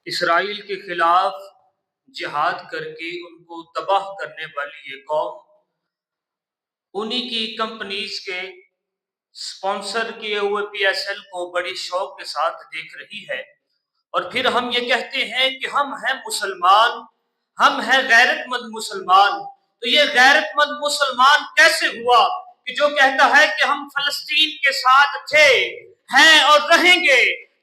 اسرائیل کے خلاف جہاد کر کے ان کو تباہ کرنے والی یہ قوم انہی کی کمپنیز کے سپانسر کیے ہوئے پی ایس ایل کو بڑی شوق کے ساتھ دیکھ رہی ہے، اور پھر ہم یہ کہتے ہیں کہ ہم ہیں مسلمان، ہم ہیں غیرت مند مسلمان۔ تو یہ غیرت مند مسلمان کیسے ہوا کہ جو کہتا ہے کہ ہم فلسطین کے ساتھ تھے، ہیں اور رہیں گے،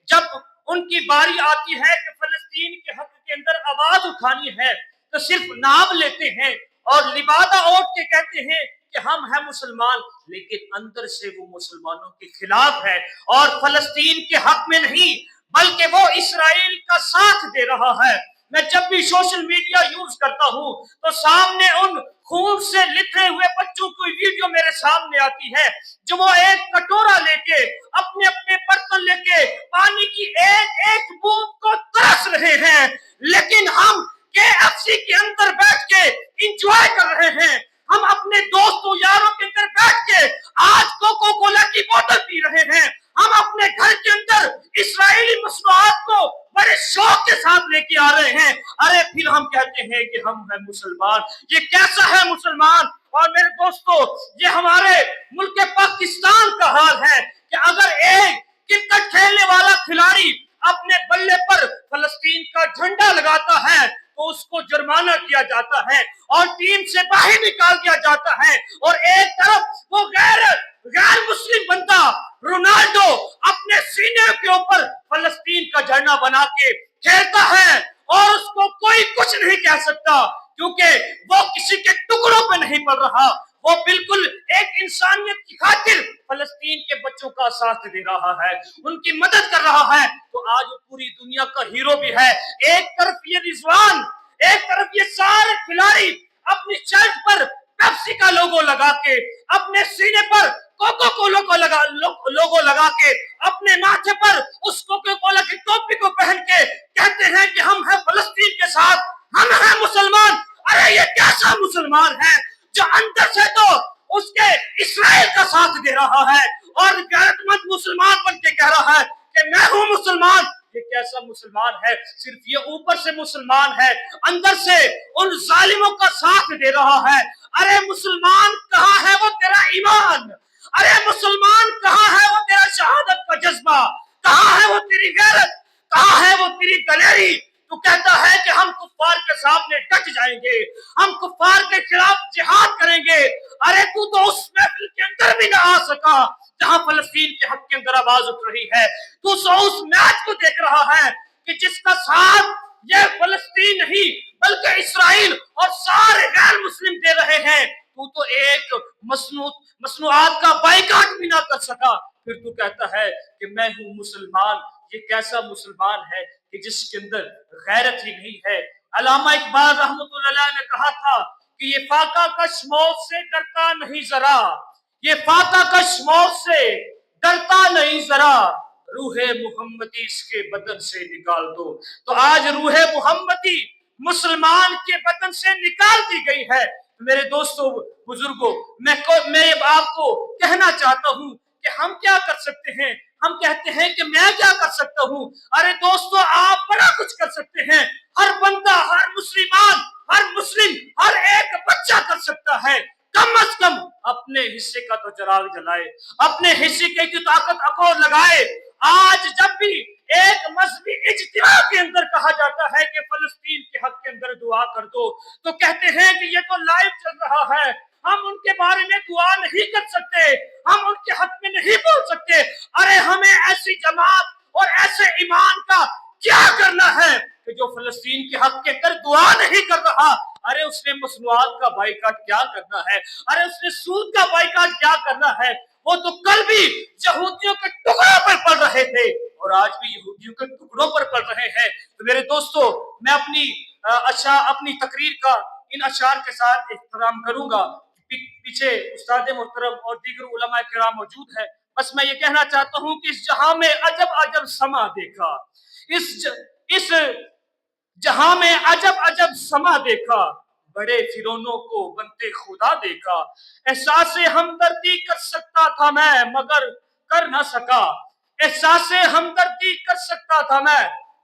جب ان کی باری آتی ہے کہ فلسطین کے حق کے اندر آواز اٹھانی ہے تو صرف نام لیتے ہیں اور لبادہ اوڑھ کے کہتے ہیں کہ ہم ہیں مسلمان، لیکن اندر سے وہ مسلمانوں کے خلاف ہے اور فلسطین کے حق میں نہیں بلکہ وہ اسرائیل کا ساتھ دے رہا ہے۔ میں جب بھی سوشل میڈیا یوز کرتا ہوں تو سامنے ان خون سے لتھڑے ہوئے بچوں کی ویڈیو میرے سامنے آتی ہے جو وہ ایک کٹورا لے کے اپنے اپنے برتن لے کے پانی کی ایک ایک بوند کو ترس رہے ہیں، لیکن ہم کے ایف سی کے اندر بیٹھ کے انجوائے کر رہے ہیں، ہم اپنے دوستوں یاروں کے اندر بیٹھ کے آج کوکو کولا کی بوتل پی رہے ہیں، ہم اپنے گھر کے اندر اسرائیلی مصنوعات کو بڑے شوق کے ساتھ لے کے آ رہے ہیں، ارے پھر ہم کہتے ہیں کہ ہم ہیں مسلمان۔ یہ کیسا ہے مسلمان؟ اور میرے دوستو، یہ ہمارے ملک پاکستان کا حال ہے کہ اگر ایک کرکٹ کھیلنے والا کھلاڑی اپنے بلے پر فلسطین کا جھنڈا لگاتا ہے تو اس کو جرمانہ کیا جاتا ہے اور ٹیم سے باہر نکال دیا جاتا ہے، اور ایک طرف وہ غیر مسلم بندہ رونالڈو اپنے سینے کے اوپر فلسطین کا جھنڈا بنا کے کھیلتا ہے اور اس کو کوئی کچھ نہیں کہہ سکتا کیونکہ وہ کسی کے ٹکڑوں پہ نہیں پڑ رہا، وہ بالکل ایک انسانیت کی خاطر فلسطین کے بچوں کا ساتھ دے رہا ہے، ان کی مدد کر رہا ہے۔ تو آج وہ پوری دنیا کا ہیرو بھی ہے۔ ایک طرف یہ رضوان، ایک طرف یہ سارے کھلاڑی اپنی شرٹ پر پیپسی کا لوگو لگا کے، اپنے سینے پر کوکو کولا کا لوگو لگا کے، اپنے ماتھے پر اس کوکو کولا کی ٹوپی کو پہن کے کہتے ہیں کہ ہم ہیں فلسطین کے ساتھ، ہم ہیں مسلمان۔ ارے یہ کیسا مسلمان ہے جو اندر سے تو اس کے اسرائیل کا ساتھ دے رہا ہے اور غیرت مند مسلمان بن کے کہہ رہا ہے کہ میں ہوں مسلمان؟ یہ کیسا مسلمان ہے؟ صرف یہ اوپر سے مسلمان ہے، اندر سے ان ظالموں کا ساتھ دے رہا ہے۔ ارے مسلمان کہاں ہے وہ تیرا ایمان؟ ارے مسلمان کہاں ہے وہ تیرا شہادت کا جذبہ؟ کہاں ہے وہ تیری غیرت؟ کہاں ہے وہ تیری دلیری؟ تو کہتا ہے کہ ہم کفار کے سامنے ڈٹ جائیں گے، ہم کفار کے خلاف جہاد کریں گے۔ ارے تو اس محفل کے اندر بھی نہ آ سکا جہاں فلسطین کے حق کے اندر آواز اٹھ رہی ہے، تو اس میچ کو دیکھ رہا ہے کہ جس کا ساتھ یہ فلسطین نہیں بلکہ اسرائیل اور سارے غیر مسلم دے رہے ہیں، تو ایک مصنوعات کا بائیکاٹ بھی نہ کر سکا، پھر تو کہتا ہے کہ میں ہوں مسلمان۔ یہ کیسا مسلمان ہے کہ جس کے اندر غیرت ہی نہیں ہے؟ علامہ اقبال رحمۃ اللہ علیہ نے کہا تھا کہ یہ فاقہ کش موت سے ڈرتا نہیں ذرا، یہ فاقہ کش موت سے ڈرتا نہیں ذرا، روح محمدی اس کے بدن سے نکال دو۔ تو آج روح محمدی مسلمان کے بدن سے نکال دی گئی ہے۔ میرے دوستوں بزرگوں، میں آپ کو کہنا چاہتا ہوں کہ ہم کیا کر سکتے ہیں؟ ہم کہتے ہیں کہ میں کیا کر سکتا ہوں؟ ارے دوستو، آپ بڑا کچھ کر سکتے ہیں۔ ہر بندہ، ہر مسلمان، ہر مسلم، ہر ایک بچہ کر سکتا ہے۔ کم از کم اپنے حصے کا تو چراغ جلائے، اپنے حصے کی طاقت اکور لگائے۔ آج جب بھی ایک مذہبی اجتماع کے اندر کہا جاتا ہے کہ فلسطین کے حق کے اندر دعا کر دو، تو کہتے ہیں کہ یہ تو لائیو چل رہا ہے، ہم ان کے بارے میں دعا نہیں کر سکتے، ہم ان کے حق میں نہیں بول سکتے۔ ارے ہمیں ایسی جماعت اور ایسے ایمان کا کیا کرنا ہے کہ جو فلسطین کے حق کے اندر دعا نہیں کر رہا؟ ارے اس نے مصنوعات کا بائیکاٹ کیا کرنا ہے؟ ارے اس نے سود کا بائیکاٹ کیا کرنا ہے؟ وہ تو کل بھی یہودیوں کے ٹکڑوں پر پڑ رہے تھے اور آج بھی یہودیوں کے ٹکڑوں پر پڑ رہے ہیں۔ تو میرے دوستو، میں اپنی تقریر کا ان اشعار کے ساتھ اختتام کروں گا۔ پیچھے استاد محترم اور دیگر علماء کرام موجود ہیں، بس میں یہ کہنا چاہتا ہوں کہ اس جہاں میں عجب عجب سما دیکھا، اس جہاں میں عجب عجب سما دیکھا، بڑے فرعونوں کو بنتے خدا دیکھا، احساس ہمدردی کر سکتا تھا میں مگر کر نہ سکا، احساس ہمدردی کر سکتا تھا میں